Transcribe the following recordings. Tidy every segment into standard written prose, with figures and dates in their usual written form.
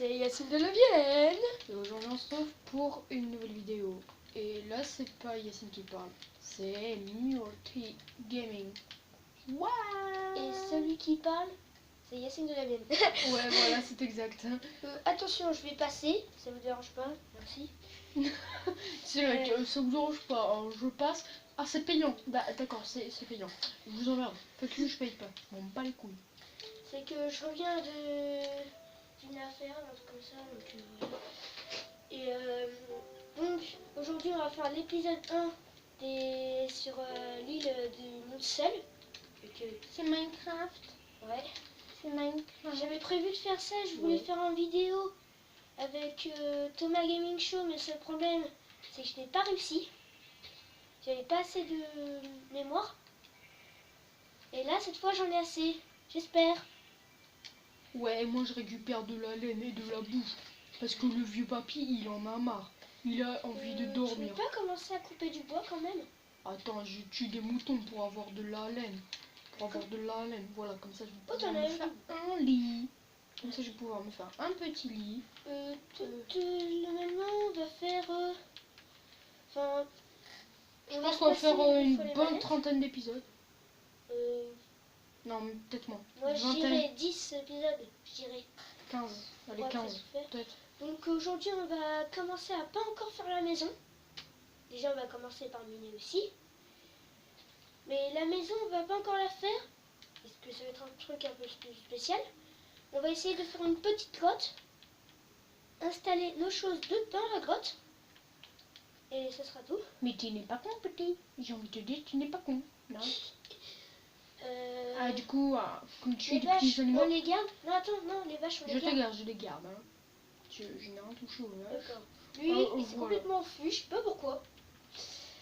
c'est Yacine de la Vienne. Et aujourd'hui on se retrouve pour une nouvelle vidéo. Et là c'est pas Yacine qui parle, c'est Multi Gaming. Waouh. Et celui qui parle, c'est Yacine de la Vienne. Ouais voilà, c'est exact. Attention, je vais passer, ça vous dérange pas? Merci. C'est vrai que ça vous dérange pas, alors je passe. Ah c'est payant, bah d'accord, c'est payant. Je vous emmerde, faites-le, je paye pas, je m'en bats les couilles. C'est que je reviens d'une affaire, un truc comme ça, donc voilà. Et donc aujourd'hui on va faire l'épisode 1 sur l'île de Monsel. C'est Minecraft. Ouais. C'est Minecraft. J'avais prévu de faire ça, je voulais faire une vidéo avec Thomas Gaming Show, mais le seul problème c'est que je n'ai pas réussi. J'avais pas assez de mémoire. Et là cette fois j'en ai assez, j'espère. Ouais, moi je récupère de la laine et de la bouffe. Parce que le vieux papy, il en a marre. Il a envie de Tu dormir. peux pas commencer à couper du bois quand même? Attends, je tue des moutons pour avoir de la laine. Voilà, comme ça je vais Oh, pouvoir me faire un lit. Comme ça je vais pouvoir me faire un petit lit. Normalement on va faire... Enfin... Je pense qu'on va faire une bonne trentaine d'épisodes. Non, peut-être moins. Moi je dirais 10 épisodes, je dirais. 15, allez 15 peut-être. Donc aujourd'hui on va commencer à pas encore faire la maison. Déjà on va commencer par miner aussi. Mais la maison on va pas encore la faire. Parce que ça va être un truc un peu spécial. On va essayer de faire une petite grotte. Installer nos choses dans la grotte. Et ça sera tout. Mais tu n'es pas con, petit. J'ai envie de te dire, tu n'es pas con. Non. Ah, du coup, comme tu es des petits animaux. On les garde? Non, attends, non, les vaches, on les garde. Je les garde. Hein. Je n'ai rien touché aux vaches. D'accord. Lui, il s'est complètement enfui, je sais pas pourquoi.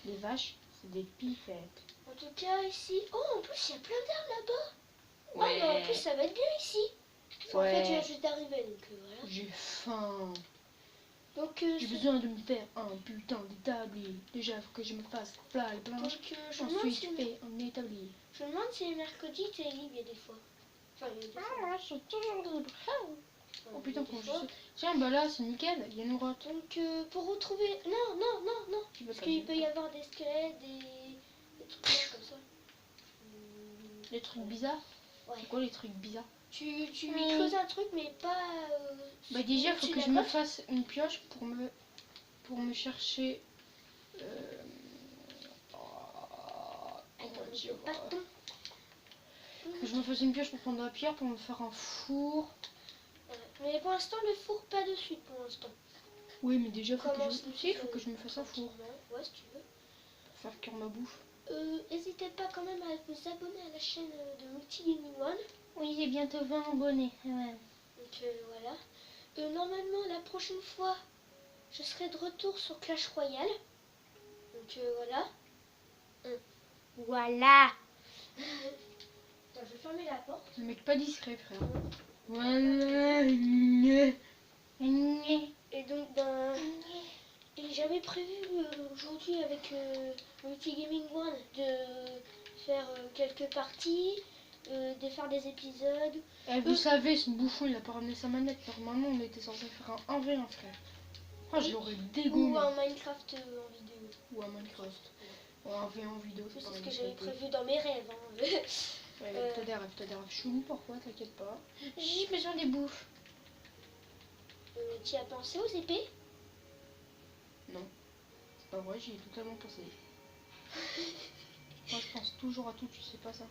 Les vaches, c'est des pifettes. En tout cas, ici... Oh, en plus, il y a plein d'arbres là-bas. Ouais. Oh, mais en plus, ça va être bien ici. Ouais. En fait, je viens juste d'arriver, donc voilà. J'ai faim. Donc, j'ai besoin de me faire un putain d'établi. Déjà, il faut que je me fasse plat et planche. Ensuite, fais un établi. Je me demande si le mercredi, tu es libre, il y a des fois. Enfin, il y a des fois. Ah, je suis toujours libre. Oh putain, comment je sais. Tiens, bah là, c'est nickel, il y a une grotte. Donc, pour retrouver... Non. Parce qu'il peut y avoir des squelettes, des trucs comme ça. Les trucs bizarres? Ouais. C'est quoi les trucs bizarres? Tu creuses un truc, mais pas... bah déjà, il faut que je me fasse une pioche pour me chercher... Attends, j'ai pas de ton. Que je me fasse une pioche pour prendre de la pierre, pour me faire un four. Mais pour l'instant, le four, pas de suite pour l'instant. Oui, mais déjà, faut que je me fasse un four. Ouais, si tu veux. Pour faire cuire ma bouffe. N'hésitez pas quand même à vous abonner à la chaîne de Multi Gaming One. Oui, j'ai bientôt 20 abonnés. Ouais. Donc voilà. Normalement, la prochaine fois, je serai de retour sur Clash Royale. Donc voilà. Voilà. Attends, je vais fermer la porte. Le mec pas discret, frère. Voilà. Et donc, et j'avais prévu aujourd'hui avec Multi Gaming One de faire quelques parties, de faire des épisodes. Et vous savez, ce bouffon, il a pas ramené sa manette. Normalement, on était censé faire un 1v1, frère. Oh, je l'aurais dégommé. Ou un Minecraft en vidéo. Ou un Minecraft. Ou un 1v1 en vidéo. C'est ce que j'avais prévu dans mes rêves. Hein. Ouais, t'as des rêves chelous, pourquoi? T'inquiète pas. J'ai besoin des bouffes. Tu as pensé aux épées? Non. C'est pas vrai, j'y ai totalement pensé. Moi, je pense toujours à tout, tu sais pas ça.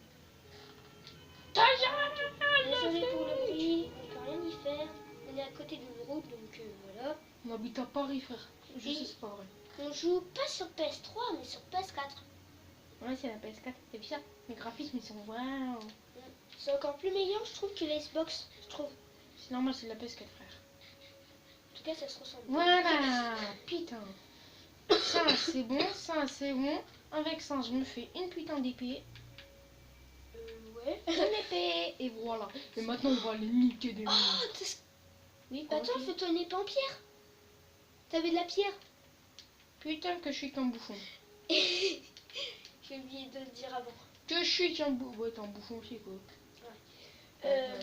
Désolé pour le bruit, on peut rien y faire. On est à côté d'une route, donc voilà. On habite à Paris, frère. Je sais, c'est pas vrai. On joue pas sur PS3, mais sur PS4. Ouais, c'est la PS4. T'as vu ça? Les graphismes, ils sont waouh. C'est encore plus meilleur, je trouve, que la Xbox, je trouve. C'est normal, c'est de la PS4, frère. En tout cas, ça se ressemble. Voilà. Putain. Ça, c'est bon. Ça, c'est bon. Avec ça, je me fais une putain d'épée. Ouais. Une épée. Et voilà. Et maintenant, on va aller niquer des murs. Oui, attends, fais-toi une épée en pierre. T'avais de la pierre. Putain que je suis qu'un bouffon. J'ai oublié de le dire avant. Que je suis qu'un bouffon. Ouais, t'es un bouffon aussi, quoi. Ouais.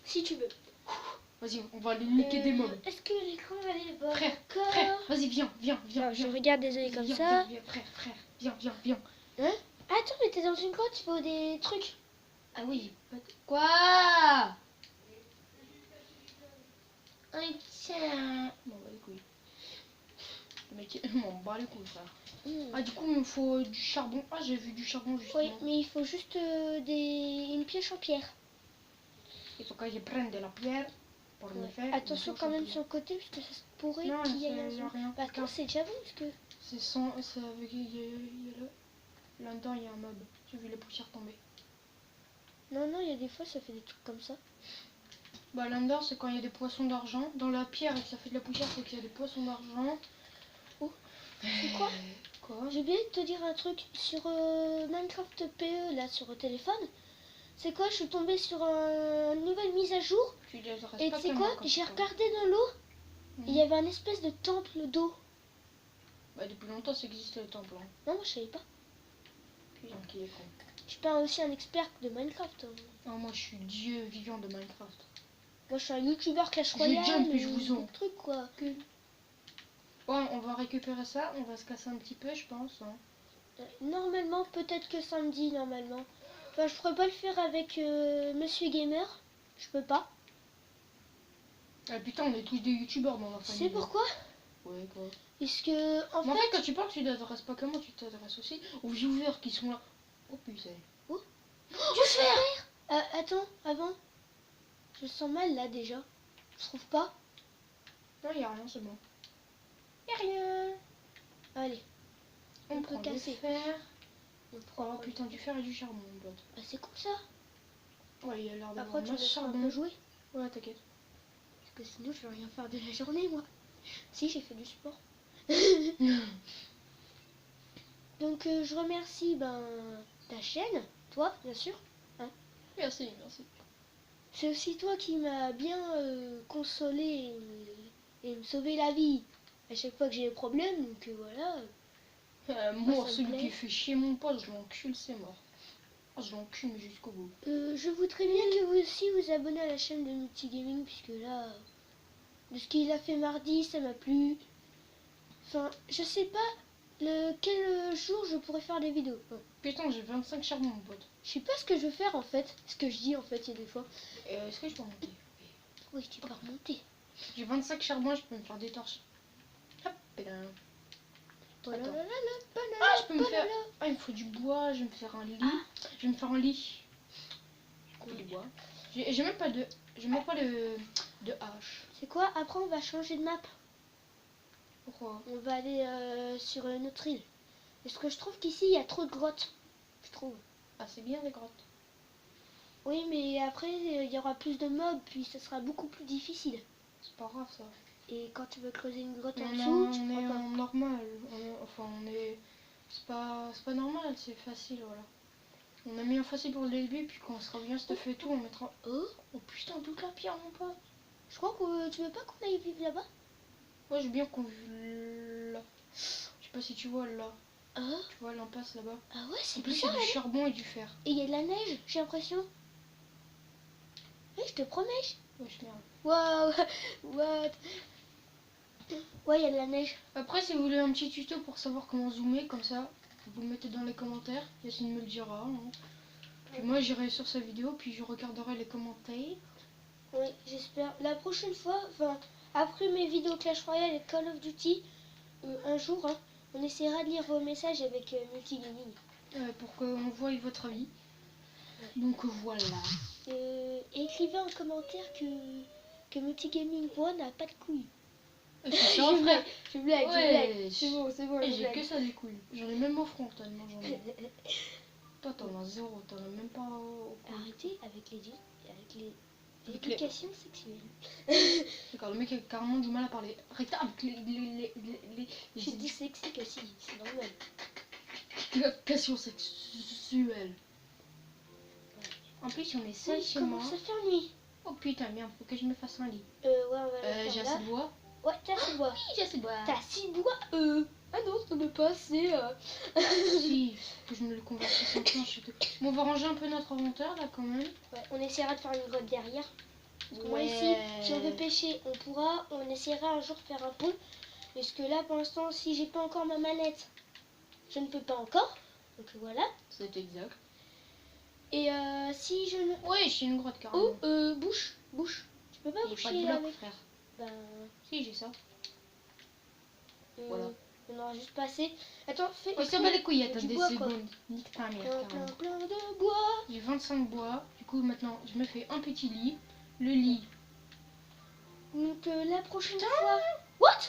Si tu veux. Vas-y, on va aller niquer des mobs. Est-ce que l'écran va aller voir Frère, encore? frère, vas-y, viens. Alors, je regarde des yeux comme Viens, ça. viens, frère, viens. Hein? Attends, mais t'es dans une grotte, il faut des trucs. Ah oui, quoi? Ah, tiens. M'en bat les couilles. Le mec, m'en bat les couilles, frère. Ah, du coup, il me faut du charbon. Ah, j'ai vu du charbon justement. Oui, mais il faut juste une pioche en pierre. Il faut que je prenne de la pierre pour me faire. Attention quand même sur le côté, parce que ça se pourrait Non, qu'il y ait y a un zoom. rien. Bah, attends, c'est déjà bon, parce que... C'est sans. C'est avec. Là-dedans, il y a un mob. J'ai vu les poussières tomber. Non, il y a des fois, ça fait des trucs comme ça. Bah, l'Ender, c'est quand il y a des poissons d'argent. Dans la pierre et que ça fait de la poussière, c'est qu'il y a des poissons d'argent. Oh, c'est quoi? Quoi? J'ai oublié de te dire un truc sur Minecraft PE, là, sur le téléphone. C'est quoi? Je suis tombée sur une nouvelle mise à jour. Et tu sais quoi? J'ai regardé dans l'eau. Il y avait un espèce de temple d'eau. Bah, depuis longtemps, ça existe le temple. Hein. Non, moi, je savais pas. Putain, qui est con. Je suis pas aussi un expert de Minecraft. Hein. Non, moi, je suis dieu vivant de Minecraft. Moi, je suis un youtubeur Clash Royale. Je jump et je vous en. Truc, quoi. Ouais, on va récupérer ça. On va se casser un petit peu, je pense. Hein. Normalement, peut-être que samedi, normalement. Enfin, je pourrais pas le faire avec Monsieur Gamer. Je peux pas. Ah putain, on est tous des youtubeurs dans la famille. C'est pourquoi? Ouais, quoi. Parce que, en Mais fait... quand tu parles, tu t'adresses pas comment, tu t'adresses aussi aux viewers qui sont là. Oh putain. Oh, du fer. Attends, avant. Je sens mal, là, déjà. Je trouve pas. Non, y a rien, c'est bon. Y a rien. Allez, On peut prend du casser. fer. on prend... Oh putain, du fer et du charbon, mon pote. Bah, c'est cool, ça. Ouais, il y a l'air d'avoir Après, tu un me laisseras un charbon. peu jouer. Ouais, t'inquiète. Parce que sinon, je vais rien faire de la journée, moi. Si, j'ai fait du sport. Donc, je remercie ta chaîne, toi, bien sûr. Merci. C'est aussi toi qui m'as bien consolé et me sauvé la vie à chaque fois que j'ai des problèmes. Donc, voilà. Moi, ça me celui plaît. qui fait chier mon pote, je l'encule, c'est mort. Oh, je l'encule, mais jusqu'au bout. Je voudrais bien que vous aussi vous abonnez à la chaîne de Multigaming, puisque là, de ce qu'il a fait mardi, ça m'a plu. Enfin, je sais pas quel jour je pourrais faire des vidéos. Putain, j'ai 25 charbons, mon pote. Je sais pas ce que je veux faire en fait, ce que je dis en fait, il y a des fois. Est-ce que je peux remonter? Oui, tu peux remonter. J'ai 25 charbons, je peux me faire des torches. Hop, là. Attends. Ah, je peux me faire. Ah, il me faut du bois, je vais me faire un lit. Je vais me faire un lit. Du coup, du bois. J'ai même pas de. J'ai même pas de hache. C'est quoi? Après, on va changer de map. Pourquoi? On va aller sur une autre île. Parce que je trouve qu'ici, il y a trop de grottes. Je trouve. Ah, c'est bien les grottes. Oui, mais après, il y aura plus de mobs, puis ça sera beaucoup plus difficile. C'est pas grave ça. Et quand tu veux creuser une grotte en On dessous, tu est crois pas. en normal. On est. C'est pas normal, c'est facile, voilà. On a mis un facile pour le début, puis quand on sera bien stuff et tout, on mettra. Oh putain, toute la pierre, mon pote. Je crois que tu veux pas qu'on aille vivre là-bas? Ouais, j'ai bien qu'on vive là. Je sais pas si tu vois là. Tu vois l'impasse là-bas. Ah ouais, c'est En plus, il y a bizarre. du charbon et du fer. Et il y a de la neige, j'ai l'impression. Oui, je te promets. Wesh, merde. Waouh, what? Ouais, il y a de la neige. Après, si vous voulez un petit tuto pour savoir comment zoomer, comme ça, vous le mettez dans les commentaires. Yacine me le dira. Hein. Puis moi, j'irai sur sa vidéo, puis je regarderai les commentaires. Oui, j'espère. La prochaine fois, enfin, après mes vidéos Clash Royale et Call of Duty, un jour, hein, on essaiera de lire vos messages avec Multigaming. Pour qu'on voie votre avis. Donc voilà. Écrivez en commentaire que Multigaming One n'a pas de couilles. C'est un frère. Je blague, Ouais. C'est bon, Et je j'ai blague. que ça des couilles. J'en ai même au front tellement j'en ai. Toi t'en as zéro, t'en as même pas au cou. Arrêtez avec les Avec éducations sexuelles. D'accord, le mec a carrément du mal à parler. Arrête avec les Je suis dyslexique aussi, c'est normal. éducations sexuelles. En plus on est seul chez moi. Comment ça fait nuit? Oh putain merde, faut que je me fasse un lit. Ouais, on va le faire J'ai là. assez de bois. Ouais, t'as assez de bois. Oui, j'ai assez de bois. T'as assez de bois Ah non, ça n'est pas assez. Si, que je me le convertisse en planche et tout. Bon, on va ranger un peu notre inventaire là quand même. Ouais, on essaiera de faire une grotte derrière. Parce que moi ici, si on veut pêcher, on pourra, on essaiera un jour de faire un pont. Parce que là, pour l'instant, si j'ai pas encore ma manette, je ne peux pas encore. Donc voilà. C'est exact. Et si je ne... Oui, j'ai une grotte carrément. Oh, bouche. Tu peux pas Il n'y a boucher pas de bloc, avec... frère. Ben... Si, j'ai ça. Voilà. On aura juste passé. Attends, fais... On s'en bat les couilles, attends du des bois, quoi. secondes. Nique ta mère, carrément. Plein de bois. J'ai 25 bois. Du coup, maintenant, je me fais un petit lit. Le lit. Donc la prochaine fois... What?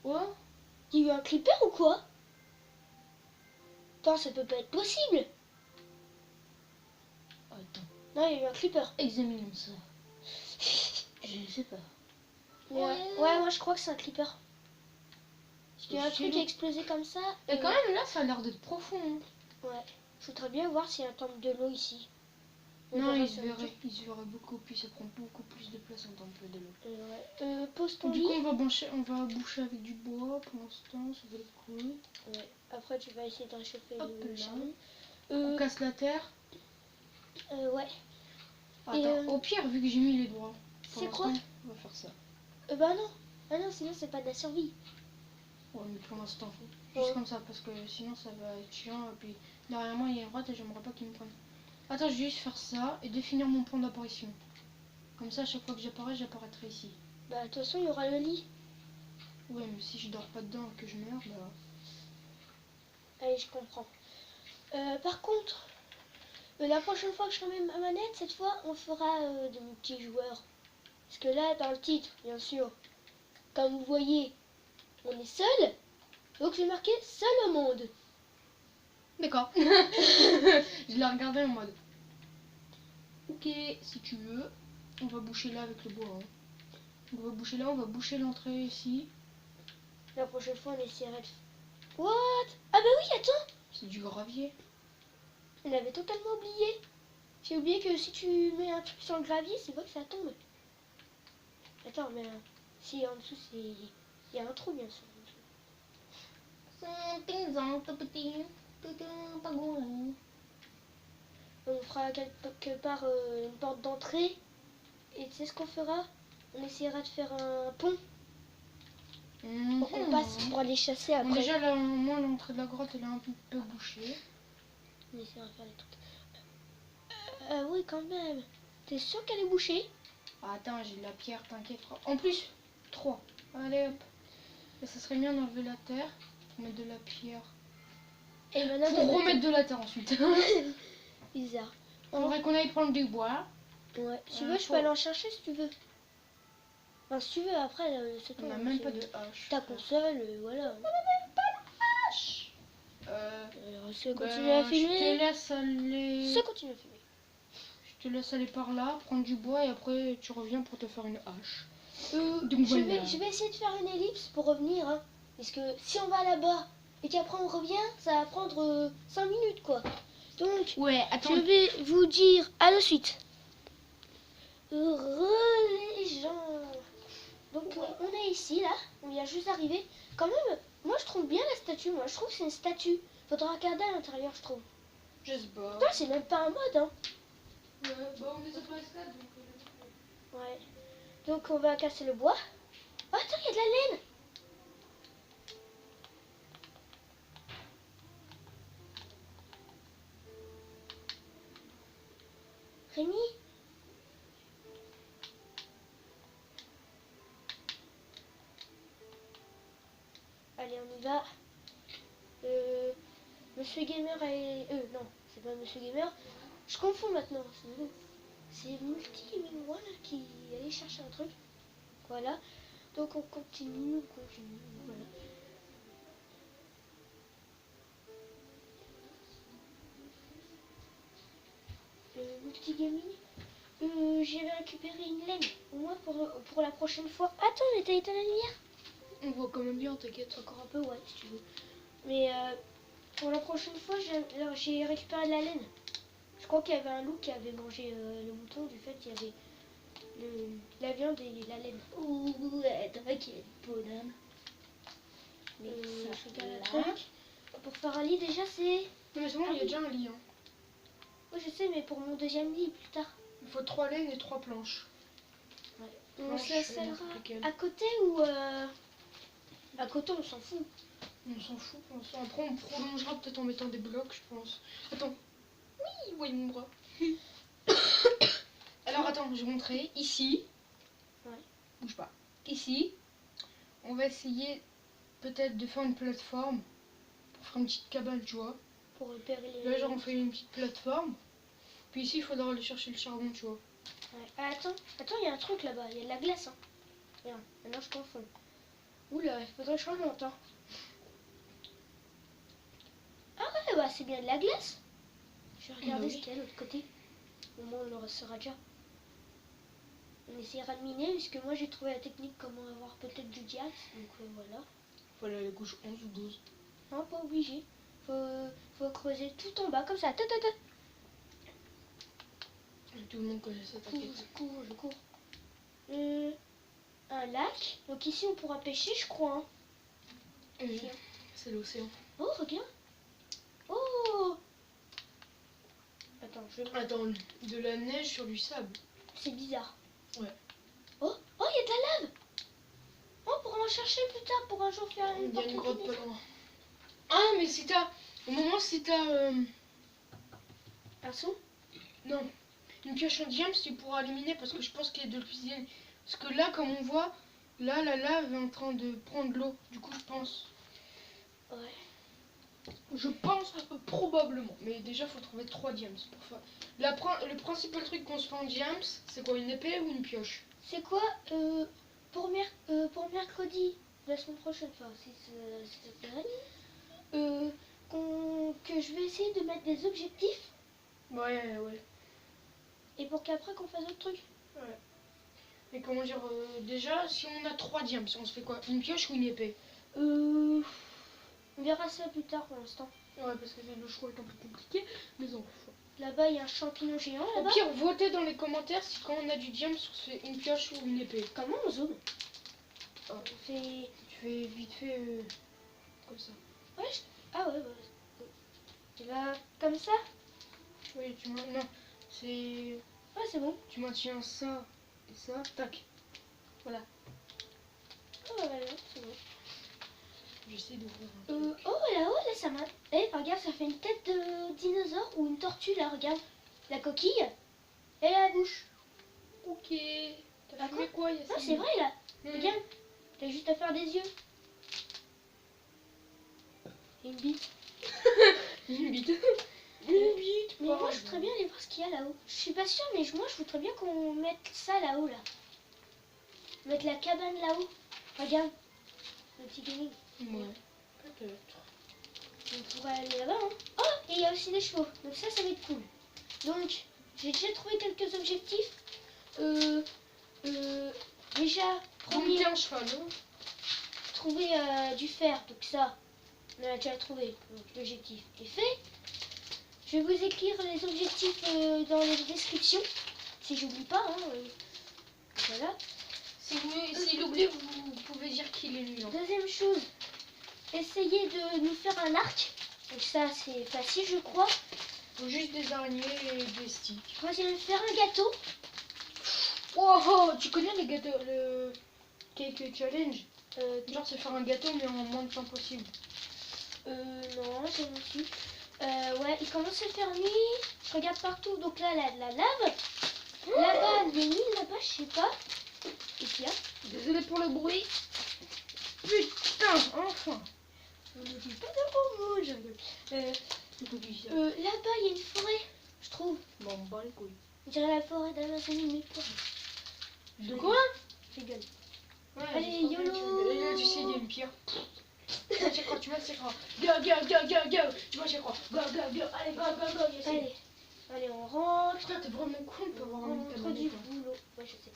Oh, Il y a eu un creeper ou quoi? Attends, ça peut pas être possible. attends. Non, il y a eu un creeper. Examinons ça. Je ne sais pas. Ouais, moi je crois que c'est un creeper. Parce qu'il y a un truc qui a explosé comme ça. Et quand même, là, ça a l'air d'être profond. Hein. Ouais. Je voudrais bien voir s'il y a un temple de l'eau ici. Non, verra il se ça verrait beaucoup plus. Ça prend beaucoup plus de place en temple de l'eau. ouais. Pose ton Du lit. coup, on va boucher avec du bois pour l'instant. Ça va être cool. Ouais. Après, tu vas essayer de réchauffer Hop le là. charbon. On casse la terre. Ouais. Attends, au pire, vu que j'ai mis les doigts. C'est quoi? On va faire ça. Bah non. Ah non, sinon c'est pas de la survie. Ouais, mais pour l'instant, juste comme ça, parce que sinon ça va être chiant. Et puis derrière moi, il y a une grotte et j'aimerais pas qu'ils me prennent. Attends, je vais juste faire ça et définir mon point d'apparition. Comme ça, à chaque fois que j'apparaîtrai ici. Bah de toute façon, il y aura le lit. Ouais, mais si je dors pas dedans et que je meurs, bah... Allez, je comprends. Par contre, la prochaine fois que je remets ma manette, cette fois, on fera de multijoueurs. Parce que là, dans le titre, bien sûr, comme vous voyez, on est seul. Donc j'ai marqué seul au monde. D'accord. Je l'ai regardé en mode... Ok, si tu veux, on va boucher là avec le bois. Hein. On va boucher là, on va boucher l'entrée ici. La prochaine fois, on essaiera de... What? Ah bah oui, attends. C'est du gravier. On avait totalement oublié. J'ai oublié que si tu mets un truc sur le gravier, c'est vrai que ça tombe. Attends, mais si en dessous, c'est... Il y a un trou, bien sûr. On fera quelque part une porte d'entrée. Et tu sais ce qu'on fera? On essaiera de faire un pont. Pour qu'on passe pour aller chasser après. Bon, déjà, là, moi, l'entrée de la grotte, elle est un peu bouchée. On essaiera de faire des trucs. Oui, quand même. T'es sûr qu'elle est bouchée? Attends, j'ai de la pierre, t'inquiète. En plus, 3. Allez, hop. Et ça serait bien d'enlever la terre, pour mettre de la pierre. Et maintenant, Pour remettre de la terre ensuite. Bizarre. Faudrait qu'on aille prendre du bois. Ouais. Si tu veux, je peux aller en chercher si tu veux. Enfin, si tu veux, après, c'est tout. On n'a même pas de hache. Ta console, voilà. On n'a même pas de hache. Ça continue à filmer. Je te laisse aller. Ça continue à filmer. Je te laisse aller par là, prendre du bois et après tu reviens pour te faire une hache. Donc je vais essayer de faire une ellipse pour revenir. Hein. Parce que si on va là-bas et qu'après on revient, ça va prendre 5 minutes quoi. Donc ouais, attends. je vais vous dire à la suite. Heureux les gens. Donc on est ici là, on vient juste d'arriver. Quand même, moi je trouve bien la statue. Moi je trouve que c'est une statue. Faudra regarder à l'intérieur, je trouve. Je sais pas. Putain, c'est même pas un mode hein. Ouais, bah on est sur PS4 donc. Ouais. Donc on va casser le bois. Oh, attends, il y a de la laine. Rémi? Allez, on y va. Monsieur Gamer est... non, c'est pas Monsieur Gamer. Je confonds maintenant. C'est Multi voilà, qui allait chercher un truc. Voilà. Donc on continue, voilà. Multigaming. J'ai récupéré une laine. Au moins pour la prochaine fois. Attends, mais t'as éteint la lumière? On voit quand même bien, t'inquiète. Encore un peu, ouais, si tu veux. Mais pour la prochaine fois, j'ai récupéré de la laine. Je crois qu'il y avait un loup qui avait mangé le mouton. Du fait, il y avait la viande et la laine. Ouh, ouais, t'inquiète, bonhomme. Mais je regarde le truc. Pour faire un lit, déjà, c'est... Non, mais c'est bon, il y a déjà un lit. Hein. Oui, je sais, mais pour mon deuxième lit, plus tard. Il faut 3 laines et 3 planches. On Planche, s'installera n'importe lequel. à côté ou à côté, on s'en fout. On s'en fout. Après, on prolongera peut-être en mettant des blocs, je pense. Attends. Oui, voyez mon bras. Alors, attends, je vais montrer. Ici. Ouais. Bouge pas. Ici, on va essayer peut-être de faire une plateforme pour faire une petite cabane, tu vois. Pour repérer les... Là, genre, on fait une petite plateforme. Puis ici, il faudra aller chercher le charbon, tu vois. Ouais. Ah, attends, il y a un truc là-bas, il y a de la glace. Hein. Regarde, maintenant je confonds. Oula, il faudrait que je remonte. Hein. Ah ouais, bah c'est bien de la glace. Je vais regarder Bah oui. ce qu'il y a de l'autre côté. Au moins on le saura déjà. On essaiera de miner, puisque moi j'ai trouvé la technique comment avoir peut-être du diamant. Donc voilà. Voilà, la couche 11 ou 12. Non, pas obligé. Faut creuser tout en bas, comme ça. Tout le monde connaît ça, t'inquiète. Je cours. Un lac. Donc ici on pourra pêcher, je crois. Hein. Oui, c'est l'océan. Oh, regarde. Oh. Attends, je vais... Attends, de la neige sur du sable. C'est bizarre. Ouais. Oh, il y a de la lave. Oh, on pourra en chercher plus tard pour un jour faire Il une y a une grotte porte pas loin. Ah, mais si t'as... Au moment si t'as... Un son. Non. Une pioche en diamant, tu pourras éliminer parce que je pense qu'il y a de l'obsidienne. Parce que là, comme on voit, là, la lave est en train de prendre l'eau. Du coup, je pense... Ouais. Je pense probablement. Mais déjà, faut trouver 3 diamants pour faire... Le principal truc qu'on se fait en diamants, c'est quoi, une épée ou une pioche? C'est quoi pour mercredi de la semaine prochaine, enfin si ça t'intéresse, que je vais essayer de mettre des objectifs Ouais, ouais. et pour qu'après qu'on fasse d'autres trucs. Ouais. Et comment dire, déjà, si on a 3 diamants, on se fait quoi, une pioche ou une épée? On verra ça plus tard pour l'instant. Ouais, parce que le choix est un peu compliqué, mais on Là-bas, il y a un champignon géant. Au Là-bas. pire, votez dans les commentaires si quand on a du diamant, on se fait une pioche ou une épée. Comment on zoome? Oh. On fait... Tu fais vite fait comme ça. Ouais, ah ouais, bah... Tu vas comme ça? Oui, non, c'est... Ouais, c'est bon. Tu maintiens ça et ça, tac. Voilà. Oh, ouais, c'est bon. J'essaie d'ouvrir un truc. Oh, là, ça m'a... Eh, regarde, ça fait une tête de dinosaure ou une tortue, là, regarde. La coquille et la bouche. Ok. T'as Ah, fumé quoi, Yacine? Ah, c'est vrai, là. Regarde, t'as juste à faire des yeux. Et une bite. Une bite. Une bite. Mais moi, je voudrais bien aller voir ce qu'il y a là-haut. Je suis pas sûre, mais moi, je voudrais bien qu'on mette ça là-haut, là. Mettre la cabane là-haut. Regarde. Le petit gaming. Ouais, peut-être. On pourrait aller là-bas, hein. Oh, et il y a aussi des chevaux. Donc ça va être cool. Donc, j'ai déjà trouvé quelques objectifs. Déjà, premier, un cheval, hein. trouver du fer. Donc ça, on a déjà trouvé. Donc l'objectif est fait. Je vais vous écrire les objectifs dans les descriptions. Si j'oublie pas, hein. Voilà. S'il oublie, vous pouvez dire qu'il est nul. Hein. Deuxième chose, essayez de nous faire un arc. Donc ça, c'est facile, je crois. Faut juste des araignées et des sticks. Troisième, faire un gâteau. Oh, oh, tu connais les gâteaux, le cake challenge? Genre c'est faire un gâteau mais en moins de temps possible. Non, j'ai non su. Ouais, il commence à faire nuit. Je regarde partout. Donc là, la lave. Là-bas, les mines, là-bas, je sais pas. Ici, là. Désolé pour le bruit. Putain, enfin. On ne dit pas de gros mots, je rigole. Là-bas, il y a une forêt, je trouve. Bon, on bat les couilles. On dirait la forêt d'Amazonie, mais pas. De quoi? Je rigole. Ouais, Allez, j'espère bien YOLO. que là, tu sais, il y a une pierre. Tu vas t'y croire. Go, go, go, go, go. Tu vas t'y croire. Go, go, go. Allez, go, go, go. Allez. Allez, on rentre. Putain, t'es vraiment con de pas avoir On mis ta rentre du manette. boulot. Ouais, je sais.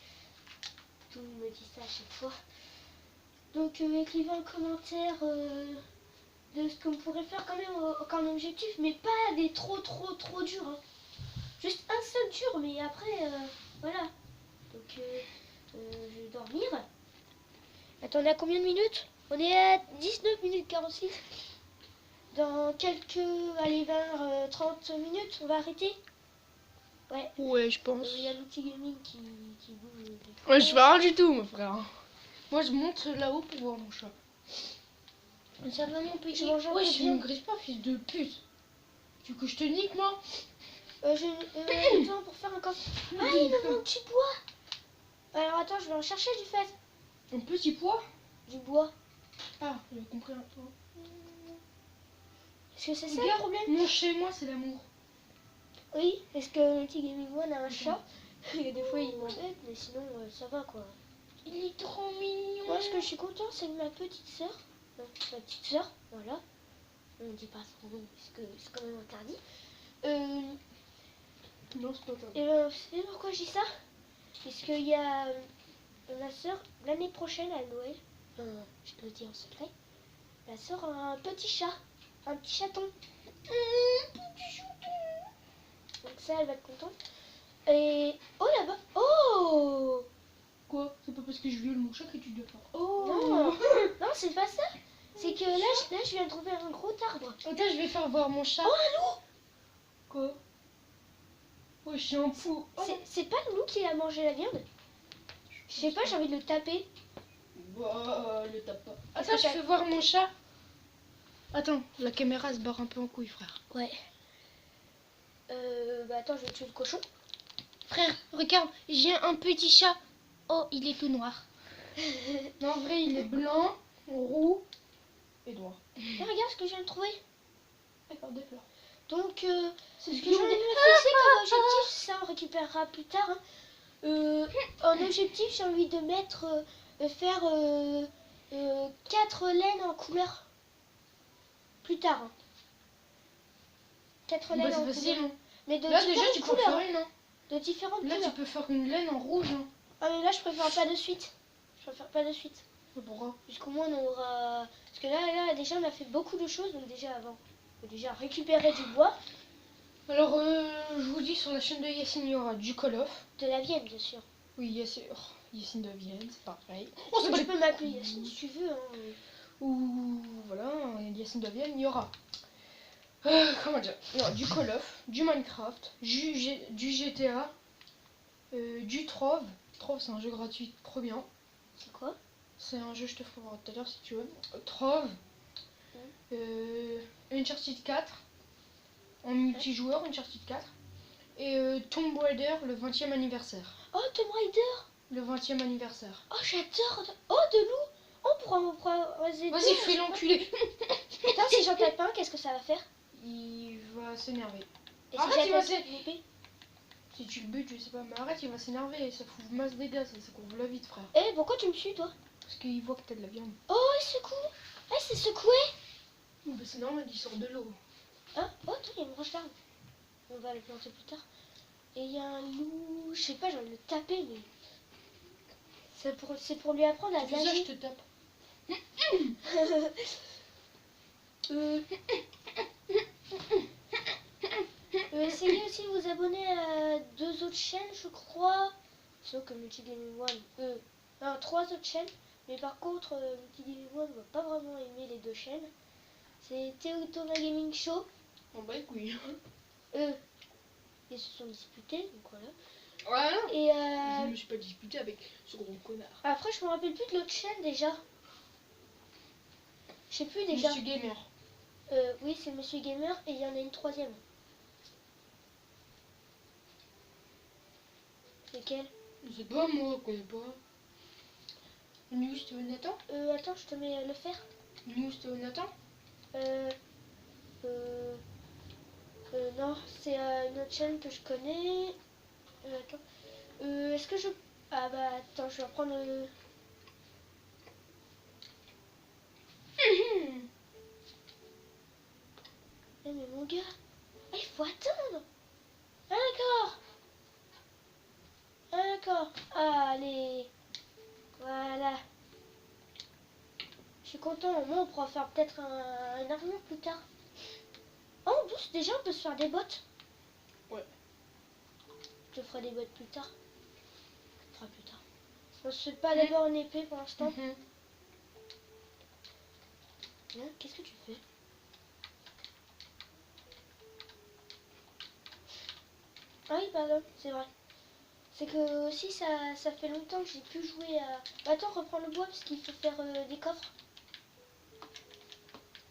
Tout le monde me dit ça à chaque fois. Donc, écrivez en commentaire de ce qu'on pourrait faire quand même comme objectif, mais pas des trop durs. Hein. Juste un seul dur, mais après, voilà. Donc, je vais dormir. Attendez, à combien de minutes? On est à 19 minutes 46. Dans quelques, allez, 20, 30 minutes, on va arrêter. Ouais. Ouais, je pense. Il y a l'outil gaming qui bouge. Ouais, je fais rien du tout, mon frère. Moi, je monte là-haut pour voir mon chat. Ça va, mon petit. Je mange un Ouais, peu je bien. me grise pas, fils de pute. Tu veux que je te nique, moi? J'ai besoin pour faire un coffre. Ah, il me manque du bois. Alors attends, je vais en chercher du fait. Un petit pois? Du bois. Ah, j'ai compris un peu. Est-ce que c'est ça le Regarde, problème? mon chez moi, c'est l'amour. Oui, est-ce que Multi Gaming One a un chat? Et des fois il m'embête, mais sinon ça va quoi. Il est trop mignon. Moi, ce que je suis content, c'est que ma petite sœur, non, ma petite sœur, voilà, on ne dit pas son nom parce que c'est quand même interdit. Non, c'est pas ça. Et ben, vous savez pourquoi je dis ça? Parce qu'il y a ma sœur, l'année prochaine à Noël, je te le dis en secret, ma sœur a un petit chat, un petit chaton. Petit chaton. Donc ça, elle va être contente. Et oh là-bas, oh Quoi? C'est pas parce que je viole mon chat que tu dois faire. Oh non, non, c'est pas ça. C'est que là, je viens de trouver un gros arbre. Attends, je vais faire voir mon chat. Oh, un loup! Quoi? Oh, je suis un fou. Oh, C'est pas le loup qui a mangé la viande? Je sais pas, j'ai envie de le taper. bah, le tape pas. Est-ce Attends, que je t'as- fais voir mon chat. Attends, la caméra se barre un peu en couille, frère. Ouais. Bah attends, je vais tuer le cochon. Frère, regarde, j'ai un petit chat. Oh, il est tout noir. Non, en vrai, il est blanc, roux et noir. Et regarde ce que je viens de trouver. D'accord, des fleurs. Donc, C'est ce que j'en ai fixé comme objectif, ça on récupérera plus tard. Hein. En objectif, j'ai envie de mettre, faire 4 laines en couleur. Plus tard. Hein. 4 Bah, laines c'est en facile. couleur. Hein. Mais de Là, déjà, différentes tu peux couleurs. faire une. Hein. De différentes Là, couleurs. tu peux faire une laine en rouge. Hein. Ah mais là, je préfère pas de suite. Je préfère pas de suite. Pourquoi? Jusqu'au moins on aura... Parce que là, déjà on a fait beaucoup de choses, donc déjà avant, on peut déjà récupérer du bois, Alors, je vous dis, sur la chaîne de Yacine, il y aura du Call of. de la vienne bien sûr. Oui, Yacine de Vienne, c'est pareil. Oh, tu peux m'appeler Yacine si tu veux. Hein. Ou voilà, Yacine de Vienne, il y aura comment dire, non, du Call of, du Minecraft, du GTA, du Trove. Trove, c'est un jeu gratuit trop bien. C'est quoi? C'est un jeu, je te ferai voir tout à l'heure si tu veux. Trove, Uncharted 4, en multijoueur, Uncharted 4, et Tomb Raider, le 20e anniversaire. Oh, Tomb Raider. Le 20e anniversaire. Oh, j'adore. Oh, de loup. On pourra croiser. Vas-y, fais l'enculé. Putain, si j'en tape un, qu'est-ce que ça va faire? Il va s'énerver. Et Arrête, si il va j'attaque une épée? Si tu le butes, je sais pas, mais arrête, il va s'énerver, ça fout masse de dégâts, ça couvre la vite, frère. Eh, pourquoi tu me suis toi? Parce qu'il voit que t'as de la viande. Oh, il secoue. Eh, c'est secoué. Bah, c'est normal, il sort de l'eau. Hein? Oh, attends, il y a une branche d'arbre. On va le planter plus tard. Et il y a un loup. Je sais pas, j'ai envie de le taper, mais. C'est pour lui apprendre à Tu fais ça, je nager. te tape. Essayez aussi de vous abonner à 2 autres chaînes, je crois. Sauf que Multigaming One, non, 3 autres chaînes. Mais par contre, Multigaming One va pas vraiment aimer les 2 chaînes. C'est Théo Thomas Gaming Show. On bat les couilles. Ils se sont disputés, donc voilà. Voilà. Et Je me suis pas disputé avec ce gros connard. après, je me rappelle plus de l'autre chaîne déjà. Je sais plus déjà. Monsieur Gamer. Oui, c'est Monsieur Gamer et il y en a une 3e. Lesquelles? Je sais pas, moi, je connais pas. News Théo Nathan. Attends, je te mets le fer. News Théo Nathan. Non, c'est une autre chaîne que je connais. Attends. Est-ce que je... Ah bah attends, je vais reprendre le... Eh mais mon gars, il faut attendre. Ah d'accord. Ah d'accord. Allez. Voilà. Je suis content, au moins on pourra faire peut-être un armure plus tard. Oh, en plus, déjà on peut se faire des bottes. Ouais. Je ferai des bottes plus tard. On fera plus tard. On se fait pas d'abord une épée pour l'instant. Hein, qu'est-ce que tu fais? Ah oui, pardon, c'est vrai. C'est que aussi ça fait longtemps que j'ai plus joué à... Bah, attends, reprends le bois parce qu'il faut faire des coffres.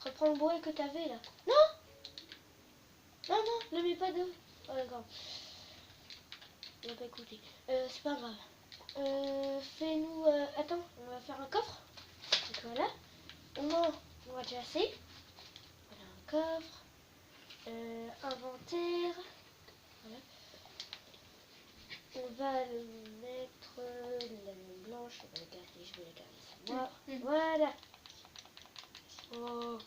Reprends le bois que t'avais là. Non, non, ne mets pas de... Oh d'accord. Il n'a pas écouté. C'est pas grave. Fais-nous... Attends, on va faire un coffre. Donc voilà. Au moins, on va déjà assez. Voilà un coffre. Inventaire. Voilà. On va le mettre... la ligne blanche, on va la garder, je vais la garder, c'est moi. Voilà. Oh.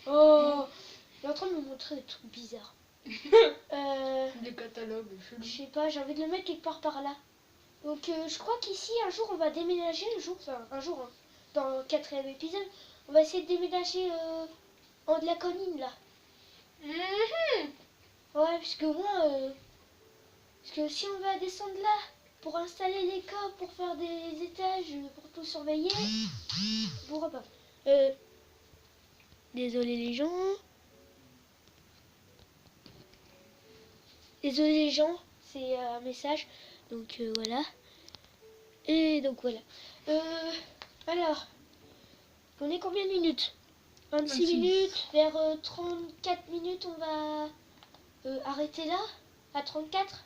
Oh. Il est en train de me montrer des trucs bizarres. Des catalogues chelous. Je sais pas, j'ai envie de le mettre quelque part par là. Donc je crois qu'ici, un jour, on va déménager, un jour, hein, dans le 4e épisode, on va essayer de déménager en de la colline, là. Ouais, parce que moi, parce que si on va descendre là, pour installer les coffres, pour faire des étages, pour tout surveiller, pourquoi pas. Désolé les gens. Désolé les gens, c'est un message. Donc voilà. Et donc voilà. Alors, on est combien de minutes? 26 minutes, vers 34 minutes, on va arrêter là, à 34.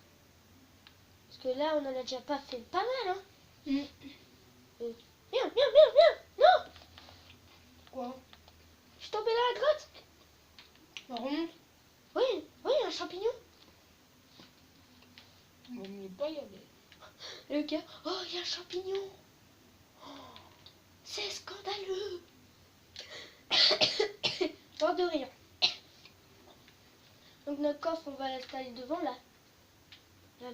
Parce que là, on en a déjà pas fait pas mal, hein. Viens, non. Quoi? Je suis tombée dans la grotte. Remonte. Oui, un champignon. On ne pas y aller. Le gars, oh, il y a un champignon. Oh, c'est scandaleux. Mort de rire. Donc notre coffre, on va l'installer devant là. Là.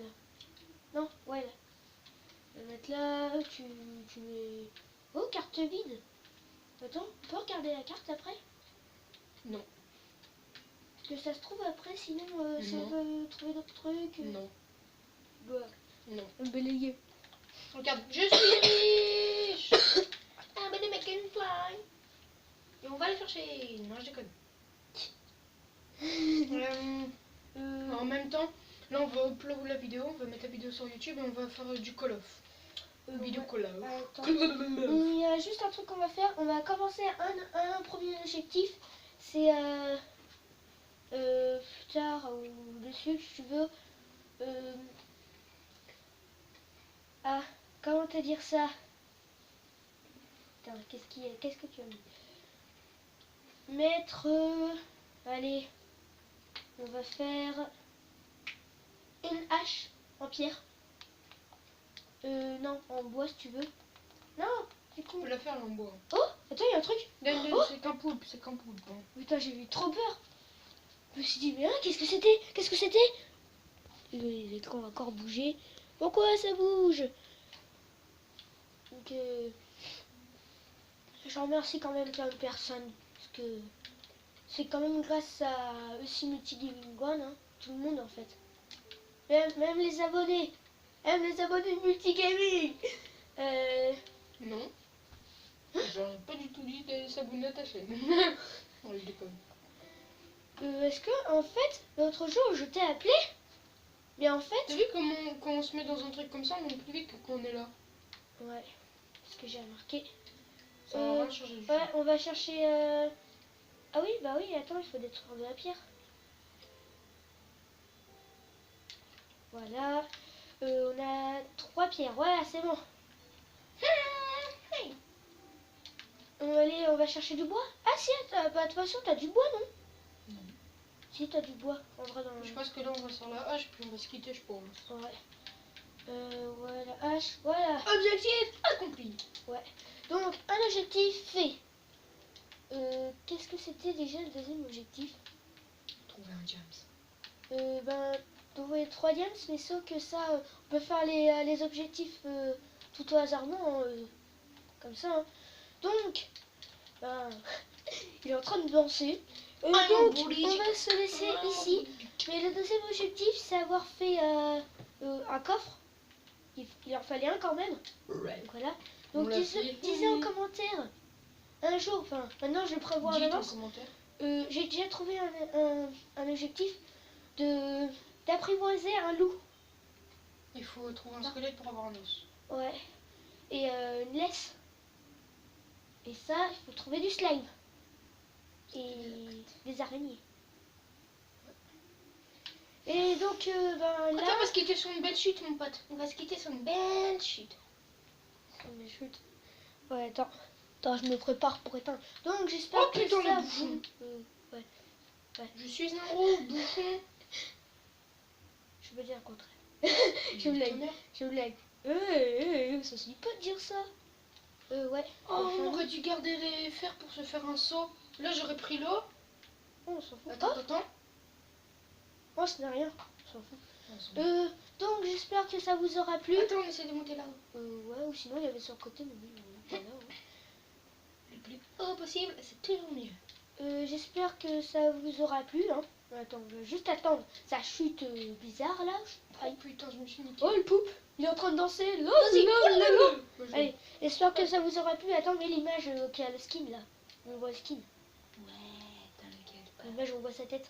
Non, ouais là. On va mettre là, tu mets... Oh, carte vide. Attends, on peut regarder la carte après? Non. Parce que ça se trouve après, sinon si on veut trouver d'autres trucs... Non. Bah, non. Balayé. Regarde, je suis riche. I'm gonna make it fly. Et on va aller chercher. Non, je déconne. En même temps, là on va upload la vidéo, on va mettre la vidéo sur YouTube et on va faire du Call of. Vidéo ouais. Call of. Attends. Il y a juste un truc qu'on va faire. On va commencer un premier objectif. C'est plus tard ou dessus si tu veux. Comment te dire ça? Attends, qu'est-ce que tu as mis? Mettre... allez, on va faire une hache en pierre. Non, en bois si tu veux. Non, c'est On con. peut la faire là en bois. Oh, attends, il y a un truc. Oh c'est qu'un poulpe, c'est qu'un poulpe. Hein. Putain, j'ai eu trop peur. Je me suis dit, mais qu'est-ce que c'était? Qu'est-ce que c'était? L'écran va encore bouger. Pourquoi ça bouge? Donc, je remercie quand même plein de personnes. Parce que c'est quand même grâce à aussi Multigaming One, hein, tout le monde en fait. Même les abonnés. Même les abonnés de Multigaming. Non. J'aurais pas du tout dit de s'abonner à ta chaîne. On le déconne. Est-ce que, en fait, l'autre jour, je t'ai appelé? Mais en fait... T'as vu comment quand on se met dans un truc comme ça, on est plus vite que quand on est là? Ouais, ce que j'ai remarqué. Ça va rien changer du tout. Ouais, on va chercher... Ah oui, bah oui, attends, il faut détruire de la pierre. Voilà. On a 3 pierres, voilà, c'est bon. Allez, on va chercher du bois. Ah si, bah, de toute façon, t'as du bois, non? Non. Si, t'as du bois, en vrai. Je pense que là, on va sur la hache, puis on va se quitter, je pense. Ouais. Voilà, hache, voilà. Objectif accompli. Ouais. Donc, un objectif fait. Qu'est-ce que c'était déjà le deuxième objectif? Trouver un James. Trouver 3 diams, mais sauf que ça, on peut faire les objectifs tout au hasardement, comme ça. Hein. Donc, il est en train de danser. Donc, on va se laisser ici. Mais le deuxième objectif, c'est avoir fait un coffre. Il en fallait un quand même. Ouais. Donc, voilà. Donc, disez en commentaire. Un jour, enfin, maintenant je le prévois en avance. J'ai déjà trouvé un objectif de d'apprivoiser un loup. Il faut trouver un squelette pour avoir un os. Ouais. Et une laisse. Et ça, il faut trouver du slime. Et des araignées. Et donc, ben là... Attends, on va se quitter sur une belle chute, mon pote. On va se quitter sur une belle chute. Mais chute. Ouais, attends. Attends, je me prépare pour éteindre. Donc, j'espère Oh que putain, ça le bouchon. ouais. Je suis un gros bouchon. Je veux dire le contraire. Je blague. Ça se dit pas de dire ça. Ouais. Oh, on aurait dû garder les fers pour se faire un seau. Là, j'aurais pris l'eau. On s'en fout. Attends. Oh, ce n'est rien. On s'en fout. Donc, j'espère que ça vous aura plu. Attends, on essaie de monter là-haut. Ouais, ou sinon, il y avait sur le côté, mais oui, voilà. Le plus haut possible, c'est toujours mieux. J'espère que ça vous aura plu. Hein. Attends, je vais juste attendre. Ça chute bizarre là. Oh putain, je me suis niqué. Oh, le poupe, il est en train de danser. Vas-y. Allez, j'espère que ça vous aura plu. Attends, mais l'image qui a le skin là. On voit le skin. Ouais, t'inquiète. L'image, on voit sa tête.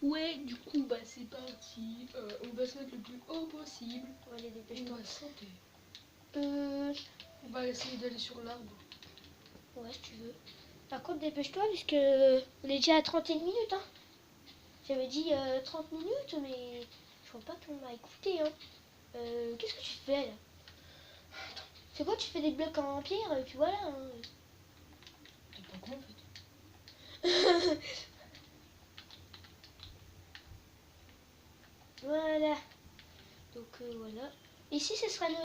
Ouais, du coup, bah c'est parti. On va se mettre le plus haut possible. On va aller On dépêche-toi. va sauter. Euh, On va essayer d'aller sur l'arbre. ouais, si tu veux. Par contre, dépêche-toi, puisque on est déjà à 31 minutes. Hein. J'avais dit 30 minutes, mais je vois pas qu'on m'a écouté. Hein. Qu'est-ce que tu fais là? C'est quoi, tu fais des blocs en pierre, et puis voilà. Hein. T'es pas con en fait. Voilà. Donc voilà. Ici, ce sera le